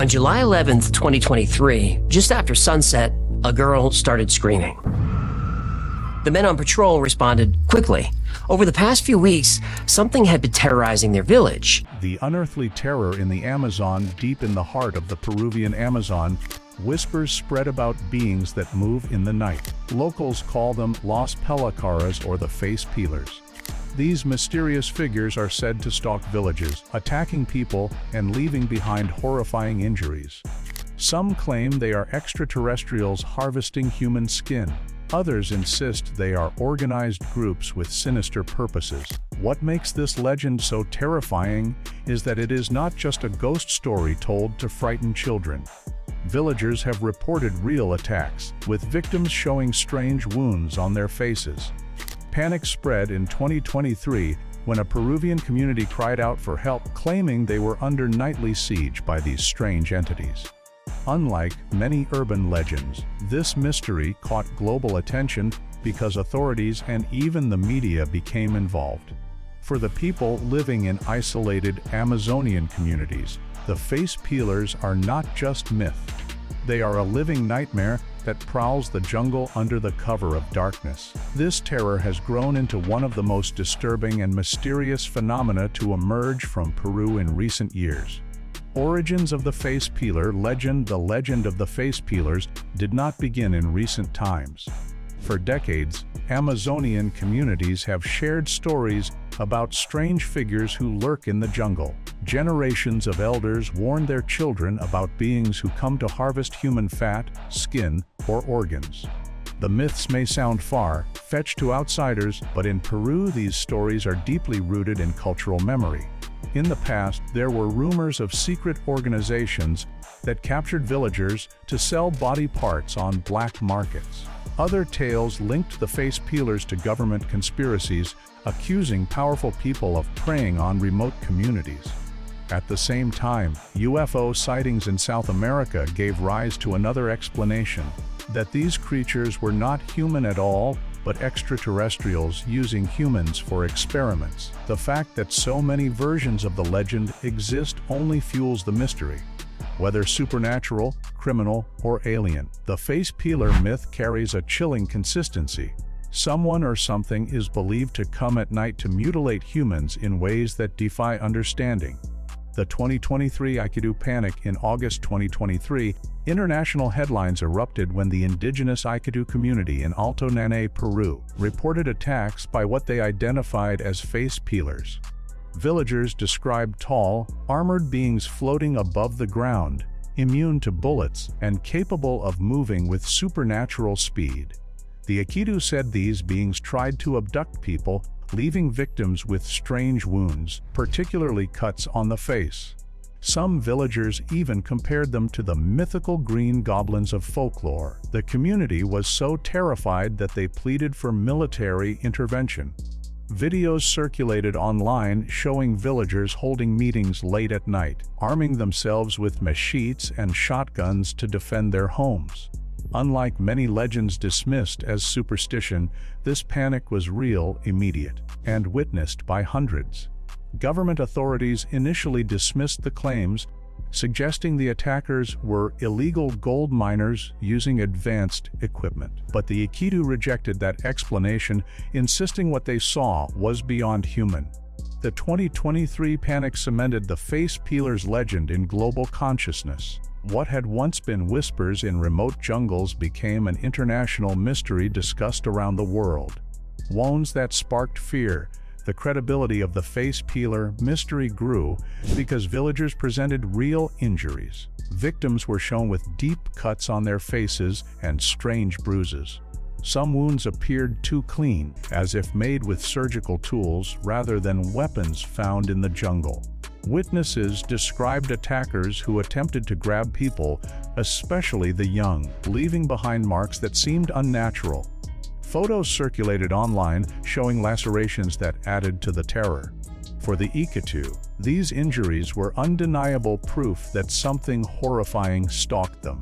July 11th, 2023, just after sunset, a girl started screaming. The men on patrol responded quickly. Over the past few weeks, something had been terrorizing their village. The unearthly terror in the Amazon, deep in the heart of the Peruvian Amazon, whispers spread about beings that move in the night. Locals call them Los Pelacaras, or the face peelers. These mysterious figures are said to stalk villages, attacking people and leaving behind horrifying injuries. Some claim they are extraterrestrials harvesting human skin. Others insist they are organized groups with sinister purposes. What makes this legend so terrifying is that it is not just a ghost story told to frighten children. Villagers have reported real attacks, with victims showing strange wounds on their faces. Panic spread in 2023 when a Peruvian community cried out for help, claiming they were under nightly siege by these strange entities. Unlike many urban legends, this mystery caught global attention because authorities and even the media became involved. For the people living in isolated Amazonian communities, the face peelers are not just myth. They are a living nightmare that prowls the jungle under the cover of darkness. This terror has grown into one of the most disturbing and mysterious phenomena to emerge from Peru in recent years. Origins of the face peeler legend. The legend of the face peelers did not begin in recent times. For decades, Amazonian communities have shared stories about strange figures who lurk in the jungle. Generations of elders warn their children about beings who come to harvest human fat, skin, or organs. The myths may sound far-fetched to outsiders, but in Peru these stories are deeply rooted in cultural memory. In the past, there were rumors of secret organizations that captured villagers to sell body parts on black markets. Other tales linked the face peelers to government conspiracies, accusing powerful people of preying on remote communities. At the same time, UFO sightings in South America gave rise to another explanation, that these creatures were not human at all, but extraterrestrials using humans for experiments. The fact that so many versions of the legend exist only fuels the mystery. Whether supernatural, criminal, or alien, the face peeler myth carries a chilling consistency. Someone or something is believed to come at night to mutilate humans in ways that defy understanding. The 2023 Ikitu Panic. In August 2023, international headlines erupted when the indigenous Ikitu community in Alto Nanay, Peru, reported attacks by what they identified as face peelers. Villagers described tall, armored beings floating above the ground, immune to bullets, and capable of moving with supernatural speed. The Ikitu said these beings tried to abduct people, leaving victims with strange wounds, particularly cuts on the face. Some villagers even compared them to the mythical green goblins of folklore. The community was so terrified that they pleaded for military intervention. Videos circulated online showing villagers holding meetings late at night, arming themselves with machetes and shotguns to defend their homes. Unlike many legends dismissed as superstition, this panic was real, immediate, and witnessed by hundreds. Government authorities initially dismissed the claims, suggesting the attackers were illegal gold miners using advanced equipment. But the Ikitu rejected that explanation, insisting what they saw was beyond human. The 2023 panic cemented the face peelers legend in global consciousness. What had once been whispers in remote jungles became an international mystery discussed around the world. Wounds that sparked fear. The credibility of the face peeler mystery grew because villagers presented real injuries. Victims were shown with deep cuts on their faces and strange bruises. Some wounds appeared too clean, as if made with surgical tools rather than weapons found in the jungle. Witnesses described attackers who attempted to grab people, especially the young, leaving behind marks that seemed unnatural. Photos circulated online showing lacerations that added to the terror. For the Ikitu, these injuries were undeniable proof that something horrifying stalked them.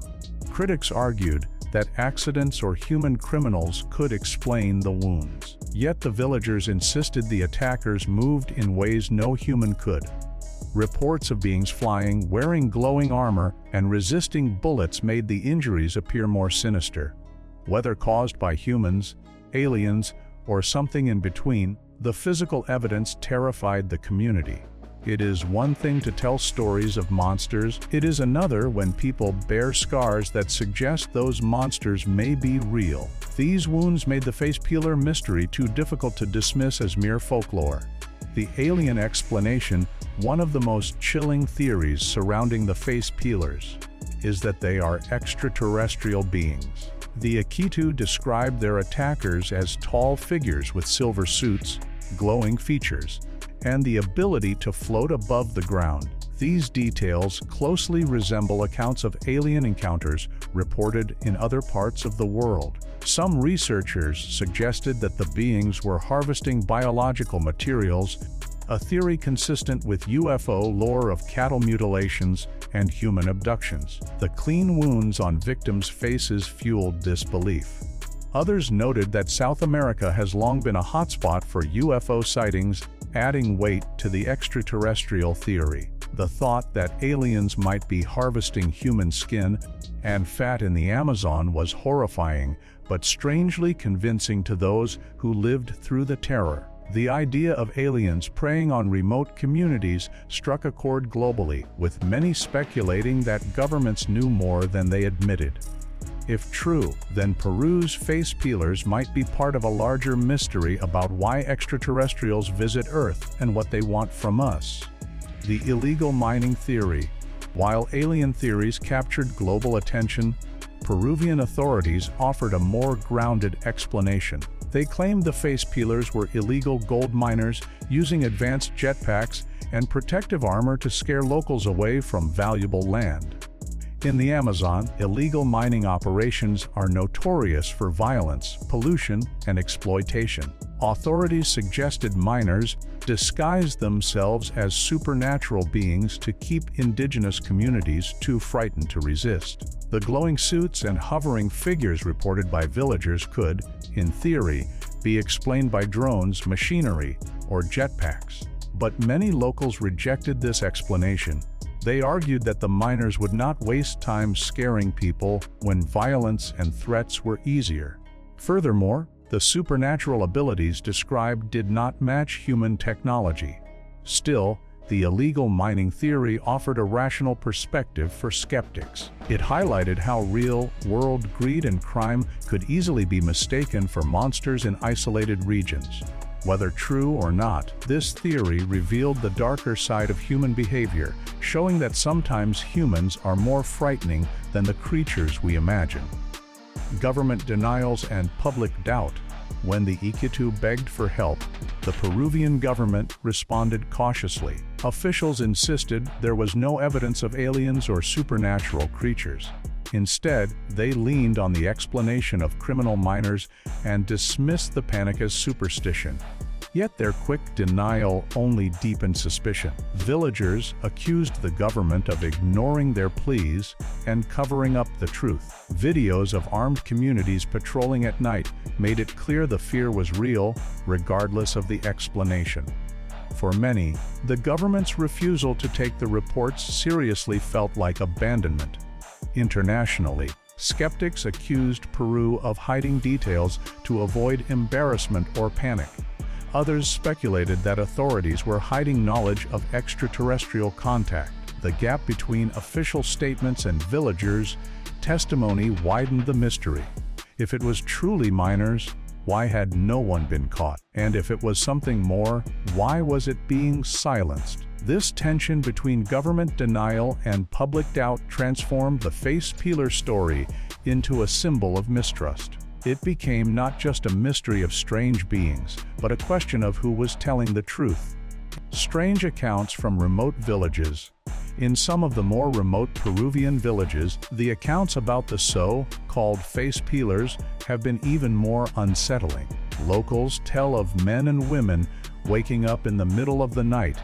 Critics argued that accidents or human criminals could explain the wounds. Yet the villagers insisted the attackers moved in ways no human could. Reports of beings flying, wearing glowing armor, and resisting bullets made the injuries appear more sinister. Whether caused by humans, aliens, or something in between, the physical evidence terrified the community. It is one thing to tell stories of monsters, it is another when people bear scars that suggest those monsters may be real. These wounds made the face peeler mystery too difficult to dismiss as mere folklore. The alien explanation, one of the most chilling theories surrounding the face peelers, is that they are extraterrestrial beings. The Ikitu described their attackers as tall figures with silver suits, glowing features, and the ability to float above the ground. These details closely resemble accounts of alien encounters reported in other parts of the world. Some researchers suggested that the beings were harvesting biological materials, a theory consistent with UFO lore of cattle mutilations and human abductions. The clean wounds on victims' faces fueled this belief. Others noted that South America has long been a hotspot for UFO sightings, adding weight to the extraterrestrial theory. The thought that aliens might be harvesting human skin and fat in the Amazon was horrifying, but strangely convincing to those who lived through the terror. The idea of aliens preying on remote communities struck a chord globally, with many speculating that governments knew more than they admitted. If true, then Peru's face peelers might be part of a larger mystery about why extraterrestrials visit Earth and what they want from us. The illegal mining theory. While alien theories captured global attention, Peruvian authorities offered a more grounded explanation. They claimed the face peelers were illegal gold miners using advanced jetpacks and protective armor to scare locals away from valuable land. In the Amazon, illegal mining operations are notorious for violence, pollution, and exploitation. Authorities suggested miners disguised themselves as supernatural beings to keep indigenous communities too frightened to resist. The glowing suits and hovering figures reported by villagers could, in theory, be explained by drones, machinery, or jetpacks. But many locals rejected this explanation. They argued that the miners would not waste time scaring people when violence and threats were easier. Furthermore, the supernatural abilities described did not match human technology. Still, the illegal mining theory offered a rational perspective for skeptics. It highlighted how real-world greed and crime could easily be mistaken for monsters in isolated regions. Whether true or not, this theory revealed the darker side of human behavior, showing that sometimes humans are more frightening than the creatures we imagine. Government denials and public doubt. When the Ikitu begged for help, the Peruvian government responded cautiously. Officials insisted there was no evidence of aliens or supernatural creatures. Instead, they leaned on the explanation of criminal miners and dismissed the panic as superstition. Yet their quick denial only deepened suspicion. Villagers accused the government of ignoring their pleas and covering up the truth. Videos of armed communities patrolling at night made it clear the fear was real, regardless of the explanation. For many, the government's refusal to take the reports seriously felt like abandonment. Internationally, skeptics accused Peru of hiding details to avoid embarrassment or panic. Others speculated that authorities were hiding knowledge of extraterrestrial contact. The gap between official statements and villagers' testimony widened the mystery. If it was truly miners, why had no one been caught? And if it was something more, why was it being silenced? This tension between government denial and public doubt transformed the face peeler story into a symbol of mistrust. It became not just a mystery of strange beings, but a question of who was telling the truth. Strange accounts from remote villages. In some of the more remote Peruvian villages, the accounts about the so-called face peelers have been even more unsettling. Locals tell of men and women waking up in the middle of the night,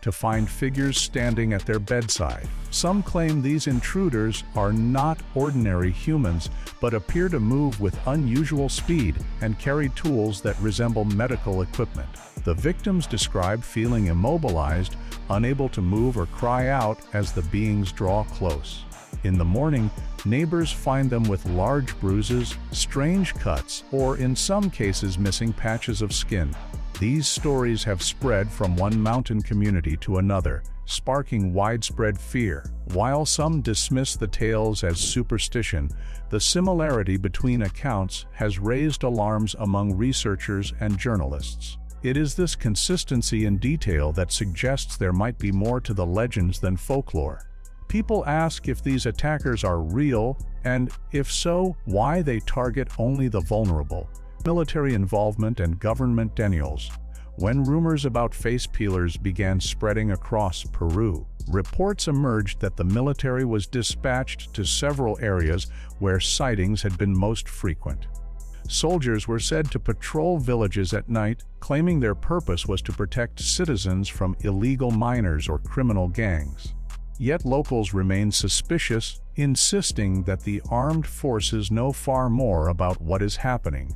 to find figures standing at their bedside. Some claim these intruders are not ordinary humans, but appear to move with unusual speed and carry tools that resemble medical equipment. The victims describe feeling immobilized, unable to move or cry out as the beings draw close. In the morning, neighbors find them with large bruises, strange cuts, or in some cases missing patches of skin. These stories have spread from one mountain community to another, sparking widespread fear. While some dismiss the tales as superstition, the similarity between accounts has raised alarms among researchers and journalists. It is this consistency in detail that suggests there might be more to the legends than folklore. People ask if these attackers are real, and if so, why they target only the vulnerable. Military involvement and government denials. When rumors about face peelers began spreading across Peru, reports emerged that the military was dispatched to several areas where sightings had been most frequent. Soldiers were said to patrol villages at night, claiming their purpose was to protect citizens from illegal miners or criminal gangs. Yet locals remain suspicious, insisting that the armed forces know far more about what is happening.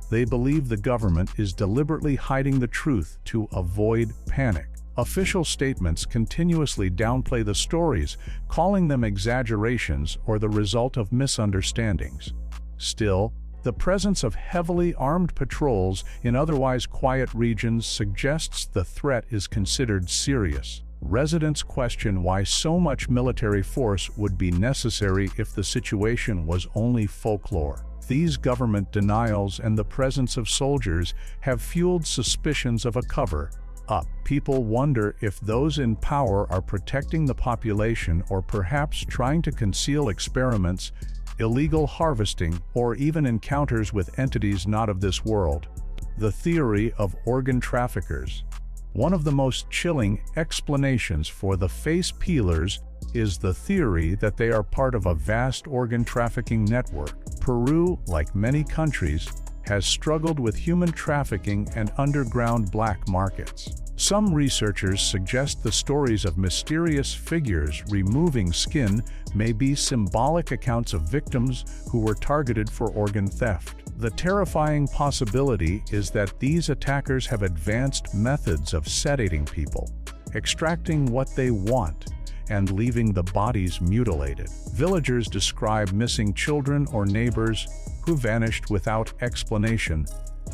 They believe the government is deliberately hiding the truth to avoid panic. Official statements continuously downplay the stories, calling them exaggerations or the result of misunderstandings. Still, the presence of heavily armed patrols in otherwise quiet regions suggests the threat is considered serious. Residents question why so much military force would be necessary if the situation was only folklore. These government denials and the presence of soldiers have fueled suspicions of a cover-up. People wonder if those in power are protecting the population or perhaps trying to conceal experiments, illegal harvesting, or even encounters with entities not of this world. The theory of organ traffickers. One of the most chilling explanations for the face peelers is the theory that they are part of a vast organ trafficking network. Peru, like many countries, has struggled with human trafficking and underground black markets. Some researchers suggest the stories of mysterious figures removing skin may be symbolic accounts of victims who were targeted for organ theft. The terrifying possibility is that these attackers have advanced methods of sedating people, extracting what they want, and leaving the bodies mutilated. Villagers describe missing children or neighbors who vanished without explanation,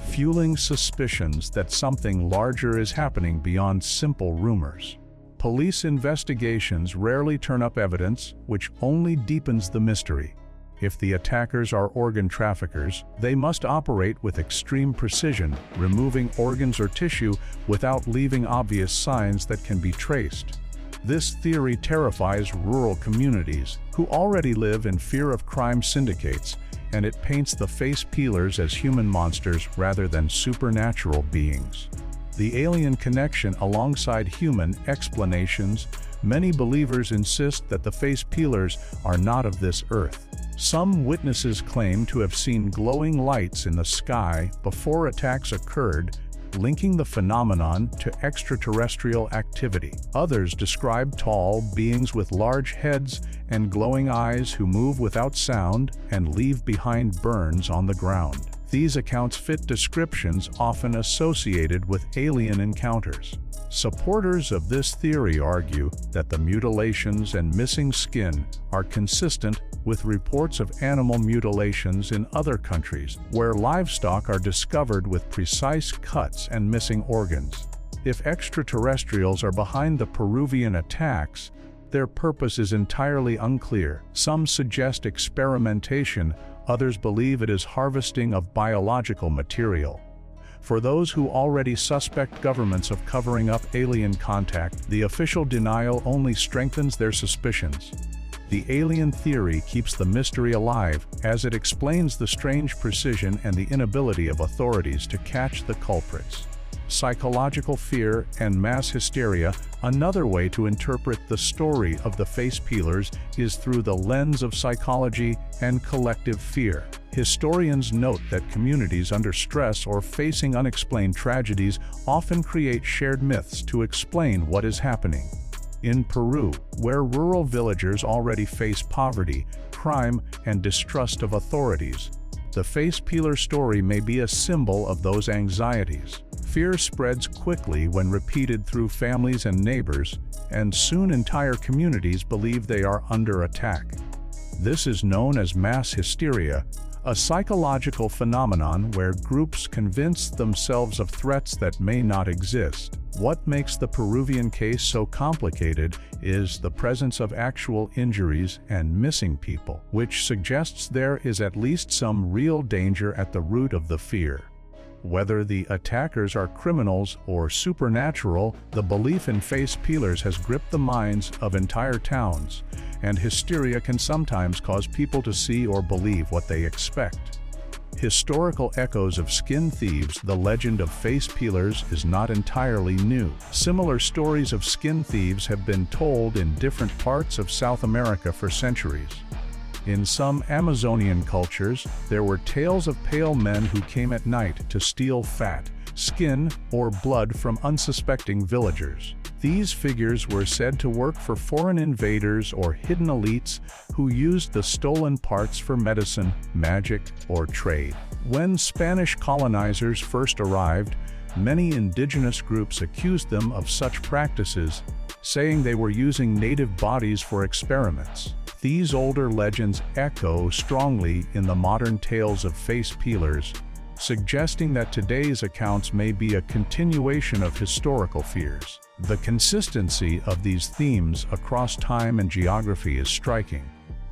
fueling suspicions that something larger is happening beyond simple rumors. Police investigations rarely turn up evidence, which only deepens the mystery. If the attackers are organ traffickers, they must operate with extreme precision, removing organs or tissue without leaving obvious signs that can be traced. This theory terrifies rural communities, who already live in fear of crime syndicates, and it paints the face peelers as human monsters rather than supernatural beings. The alien connection alongside human explanations, many believers insist that the face peelers are not of this earth. Some witnesses claim to have seen glowing lights in the sky before attacks occurred, linking the phenomenon to extraterrestrial activity. Others describe tall beings with large heads and glowing eyes who move without sound and leave behind burns on the ground. These accounts fit descriptions often associated with alien encounters. Supporters of this theory argue that the mutilations and missing skin are consistent with reports of animal mutilations in other countries, where livestock are discovered with precise cuts and missing organs. If extraterrestrials are behind the Peruvian attacks, their purpose is entirely unclear. Some suggest experimentation, others believe it is harvesting of biological material. For those who already suspect governments of covering up alien contact, the official denial only strengthens their suspicions. The alien theory keeps the mystery alive as it explains the strange precision and the inability of authorities to catch the culprits. psychological fear, and mass hysteria. Another way to interpret the story of the face peelers is through the lens of psychology and collective fear. Historians note that communities under stress or facing unexplained tragedies often create shared myths to explain what is happening. In Peru, where rural villagers already face poverty, crime, and distrust of authorities, the face peeler story may be a symbol of those anxieties. Fear spreads quickly when repeated through families and neighbors, and soon entire communities believe they are under attack. This is known as mass hysteria, a psychological phenomenon where groups convince themselves of threats that may not exist. What makes the Peruvian case so complicated is the presence of actual injuries and missing people, which suggests there is at least some real danger at the root of the fear. Whether the attackers are criminals or supernatural, the belief in face peelers has gripped the minds of entire towns, and hysteria can sometimes cause people to see or believe what they expect. Historical echoes of skin thieves, the legend of face peelers, is not entirely new. Similar stories of skin thieves have been told in different parts of South America for centuries. In some Amazonian cultures, there were tales of pale men who came at night to steal fat, skin, or blood from unsuspecting villagers. These figures were said to work for foreign invaders or hidden elites who used the stolen parts for medicine, magic, or trade. When Spanish colonizers first arrived, many indigenous groups accused them of such practices, saying they were using native bodies for experiments. These older legends echo strongly in the modern tales of face peelers, suggesting that today's accounts may be a continuation of historical fears. The consistency of these themes across time and geography is striking.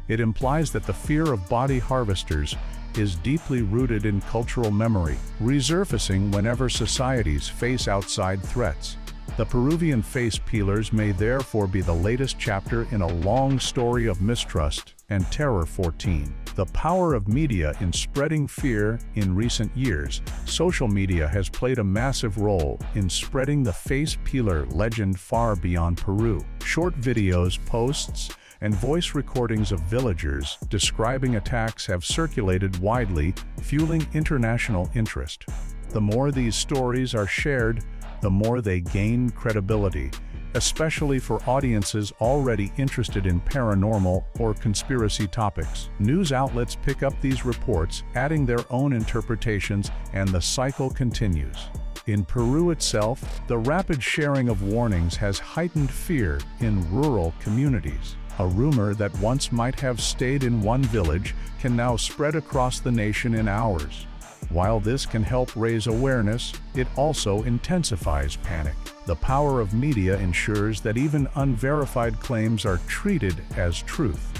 It implies that the fear of body harvesters is deeply rooted in cultural memory, resurfacing whenever societies face outside threats. The Peruvian face peelers may therefore be the latest chapter in a long story of mistrust and terror. 14. The power of media in spreading fear. In recent years, social media has played a massive role in spreading the face peeler legend far beyond Peru. Short videos, posts, and voice recordings of villagers describing attacks have circulated widely, fueling international interest. The more these stories are shared, the more they gain credibility, especially for audiences already interested in paranormal or conspiracy topics. News outlets pick up these reports, adding their own interpretations, and the cycle continues. In Peru itself, the rapid sharing of warnings has heightened fear in rural communities. A rumor that once might have stayed in one village can now spread across the nation in hours. While this can help raise awareness, it also intensifies panic. The power of media ensures that even unverified claims are treated as truth.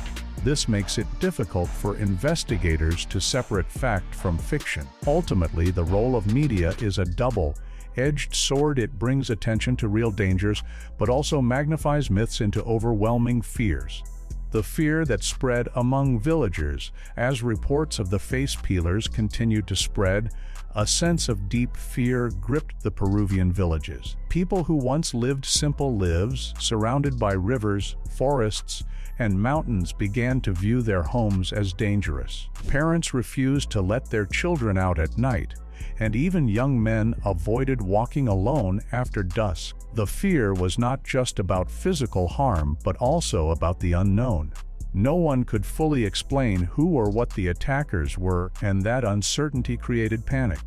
This makes it difficult for investigators to separate fact from fiction. Ultimately, the role of media is a double-edged sword. It brings attention to real dangers, but also magnifies myths into overwhelming fears. The fear that spread among villagers as reports of the face peelers continued to spread, a sense of deep fear gripped the Peruvian villages. People who once lived simple lives, surrounded by rivers, forests, and mountains began to view their homes as dangerous. Parents refused to let their children out at night, and even young men avoided walking alone after dusk. The fear was not just about physical harm, but also about the unknown. No one could fully explain who or what the attackers were, and that uncertainty created panic.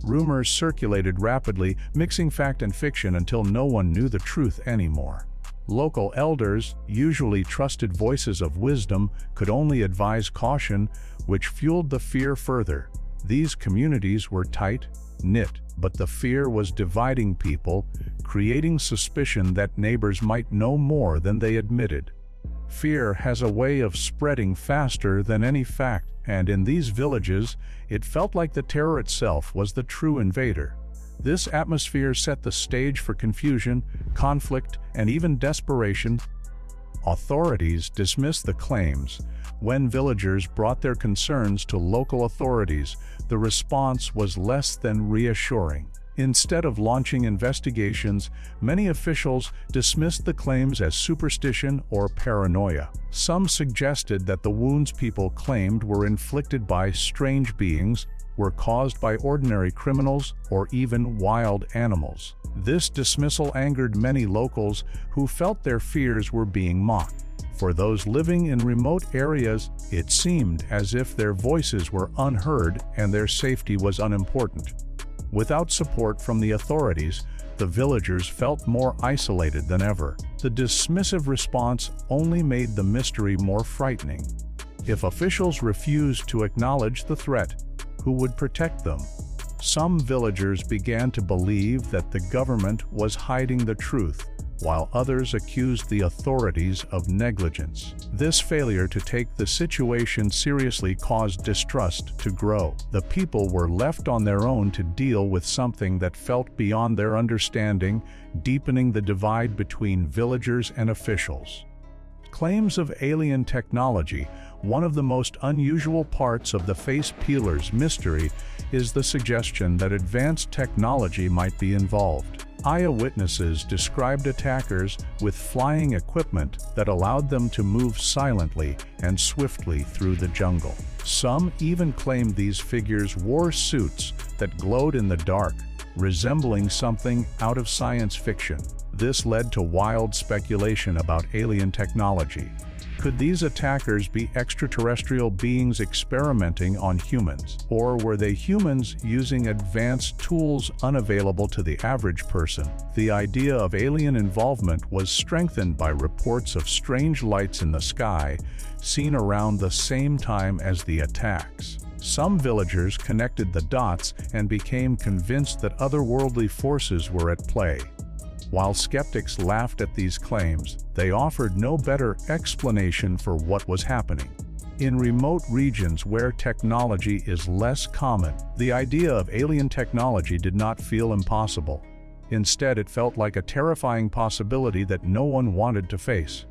Rumors circulated rapidly, mixing fact and fiction until no one knew the truth anymore. Local elders, usually trusted voices of wisdom, could only advise caution, which fueled the fear further. These communities were tight-knit, but the fear was dividing people, creating suspicion that neighbors might know more than they admitted. Fear has a way of spreading faster than any fact, and in these villages, it felt like the terror itself was the true invader. This atmosphere set the stage for confusion, conflict, and even desperation. Authorities dismissed the claims. When villagers brought their concerns to local authorities, the response was less than reassuring. Instead of launching investigations, many officials dismissed the claims as superstition or paranoia. Some suggested that the wounds people claimed were inflicted by strange beings were caused by ordinary criminals or even wild animals. This dismissal angered many locals who felt their fears were being mocked. For those living in remote areas, it seemed as if their voices were unheard and their safety was unimportant. Without support from the authorities, the villagers felt more isolated than ever. The dismissive response only made the mystery more frightening. If officials refused to acknowledge the threat, who would protect them? Some villagers began to believe that the government was hiding the truth, while others accused the authorities of negligence. This failure to take the situation seriously caused distrust to grow. The people were left on their own to deal with something that felt beyond their understanding, deepening the divide between villagers and officials. Claims of alien technology. One of the most unusual parts of the face peeler's mystery is the suggestion that advanced technology might be involved. Eyewitnesses described attackers with flying equipment that allowed them to move silently and swiftly through the jungle. Some even claimed these figures wore suits that glowed in the dark, resembling something out of science fiction. This led to wild speculation about alien technology. Could these attackers be extraterrestrial beings experimenting on humans? Or were they humans using advanced tools unavailable to the average person? The idea of alien involvement was strengthened by reports of strange lights in the sky, seen around the same time as the attacks. Some villagers connected the dots and became convinced that otherworldly forces were at play. While skeptics laughed at these claims, they offered no better explanation for what was happening. In remote regions where technology is less common, the idea of alien technology did not feel impossible. Instead, it felt like a terrifying possibility that no one wanted to face.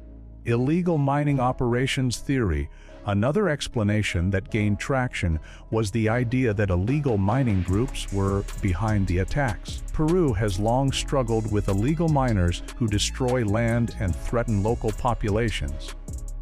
Illegal mining operations theory. Another explanation that gained traction was the idea that illegal mining groups were behind the attacks. Peru has long struggled with illegal miners who destroy land and threaten local populations.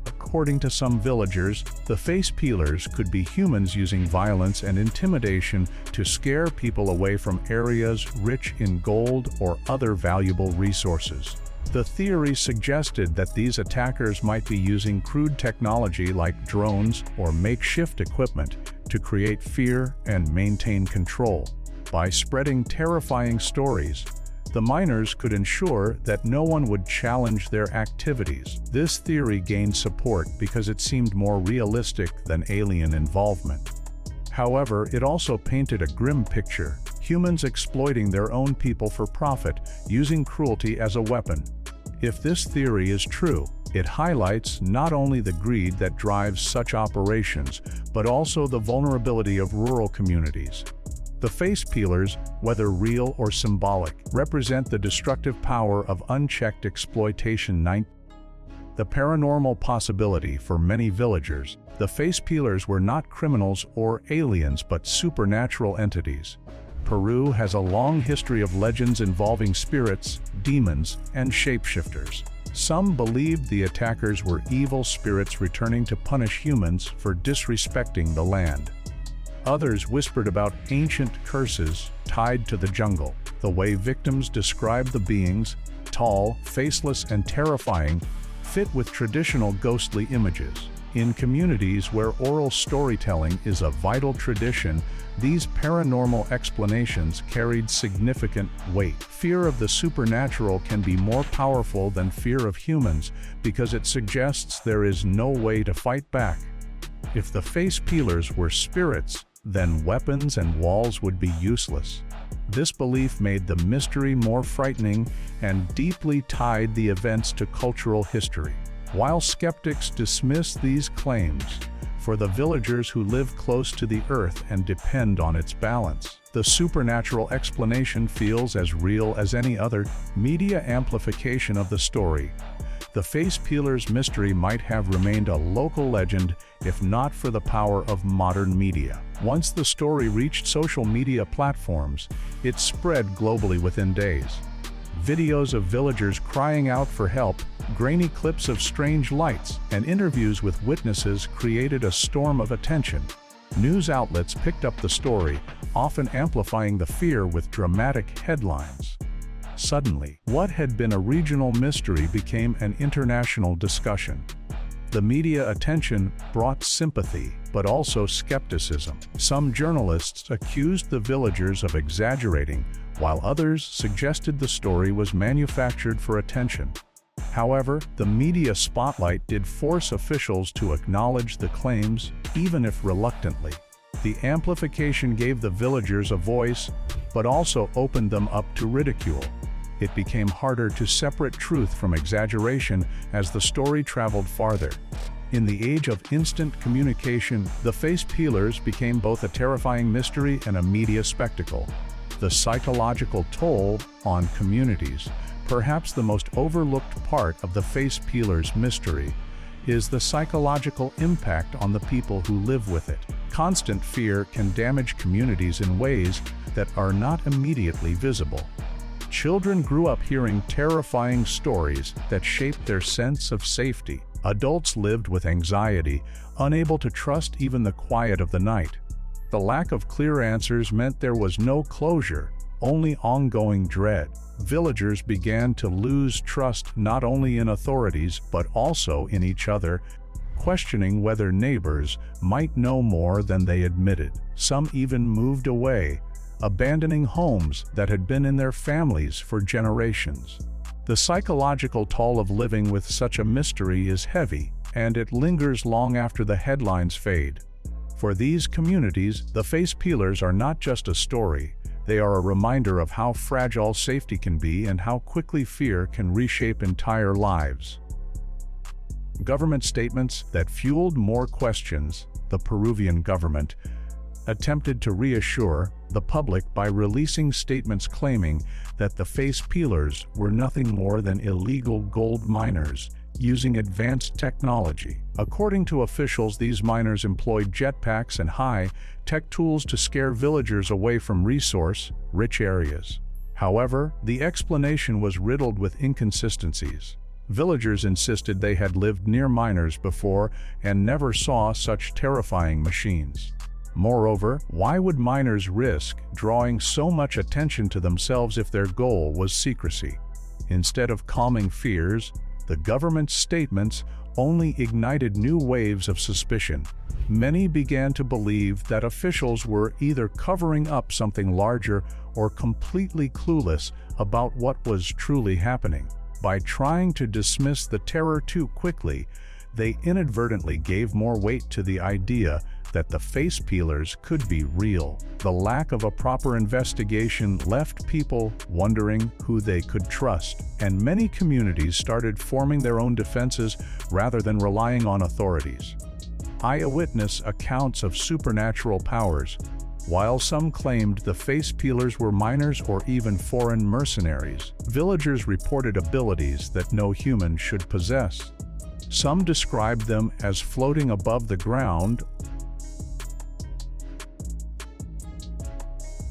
According to some villagers, the face peelers could be humans using violence and intimidation to scare people away from areas rich in gold or other valuable resources. The theory suggested that these attackers might be using crude technology like drones or makeshift equipment to create fear and maintain control. By spreading terrifying stories, the miners could ensure that no one would challenge their activities. This theory gained support because it seemed more realistic than alien involvement. However, it also painted a grim picture: humans exploiting their own people for profit, using cruelty as a weapon. If this theory is true, it highlights not only the greed that drives such operations, but also the vulnerability of rural communities. The face peelers, whether real or symbolic, represent the destructive power of unchecked exploitation. The paranormal possibility for many villagers. The face peelers were not criminals or aliens but supernatural entities. Peru has a long history of legends involving spirits, demons, and shapeshifters. Some believed the attackers were evil spirits returning to punish humans for disrespecting the land. Others whispered about ancient curses tied to the jungle. The way victims described the beings, tall, faceless, and terrifying, fit with traditional ghostly images. In communities where oral storytelling is a vital tradition, these paranormal explanations carried significant weight. Fear of the supernatural can be more powerful than fear of humans because it suggests there is no way to fight back. If the face peelers were spirits, then weapons and walls would be useless. This belief made the mystery more frightening and deeply tied the events to cultural history. While skeptics dismiss these claims, for the villagers who live close to the earth and depend on its balance, the supernatural explanation feels as real as any other. Media amplification of the story. the face peelers mystery might have remained a local legend if not for the power of modern media. Once the story reached social media platforms, it spread globally within days. Videos of villagers crying out for help, grainy clips of strange lights, and interviews with witnesses created a storm of attention. News outlets picked up the story, often amplifying the fear with dramatic headlines. Suddenly, what had been a regional mystery became an international discussion. The media attention brought sympathy, but also skepticism. Some journalists accused the villagers of exaggerating, while others suggested the story was manufactured for attention. However, the media spotlight did force officials to acknowledge the claims, even if reluctantly. The amplification gave the villagers a voice, but also opened them up to ridicule. It became harder to separate truth from exaggeration as the story traveled farther. In the age of instant communication, the face peelers became both a terrifying mystery and a media spectacle. The psychological toll on communities, perhaps the most overlooked part of the face peelers mystery, is the psychological impact on the people who live with it. Constant fear can damage communities in ways that are not immediately visible. Children grew up hearing terrifying stories that shaped their sense of safety. Adults lived with anxiety, unable to trust even the quiet of the night. The lack of clear answers meant there was no closure, only ongoing dread. Villagers began to lose trust not only in authorities but also in each other, questioning whether neighbors might know more than they admitted. Some even moved away, abandoning homes that had been in their families for generations. The psychological toll of living with such a mystery is heavy, and it lingers long after the headlines fade. For these communities, the face peelers are not just a story, they are a reminder of how fragile safety can be and how quickly fear can reshape entire lives. Government statements that fueled more questions. The Peruvian government attempted to reassure the public by releasing statements claiming that the face peelers were nothing more than illegal gold miners using advanced technology. According to officials, these miners employed jetpacks and high-tech tools to scare villagers away from resource-rich areas. However, the explanation was riddled with inconsistencies. Villagers insisted they had lived near miners before and never saw such terrifying machines. Moreover, why would miners risk drawing so much attention to themselves if their goal was secrecy? Instead of calming fears, the government's statements only ignited new waves of suspicion. Many began to believe that officials were either covering up something larger or completely clueless about what was truly happening. By trying to dismiss the terror too quickly, they inadvertently gave more weight to the idea that the face peelers could be real. The lack of a proper investigation left people wondering who they could trust, and many communities started forming their own defenses rather than relying on authorities. Eyewitness accounts of supernatural powers. While some claimed the face peelers were miners or even foreign mercenaries, villagers reported abilities that no human should possess. Some described them as floating above the ground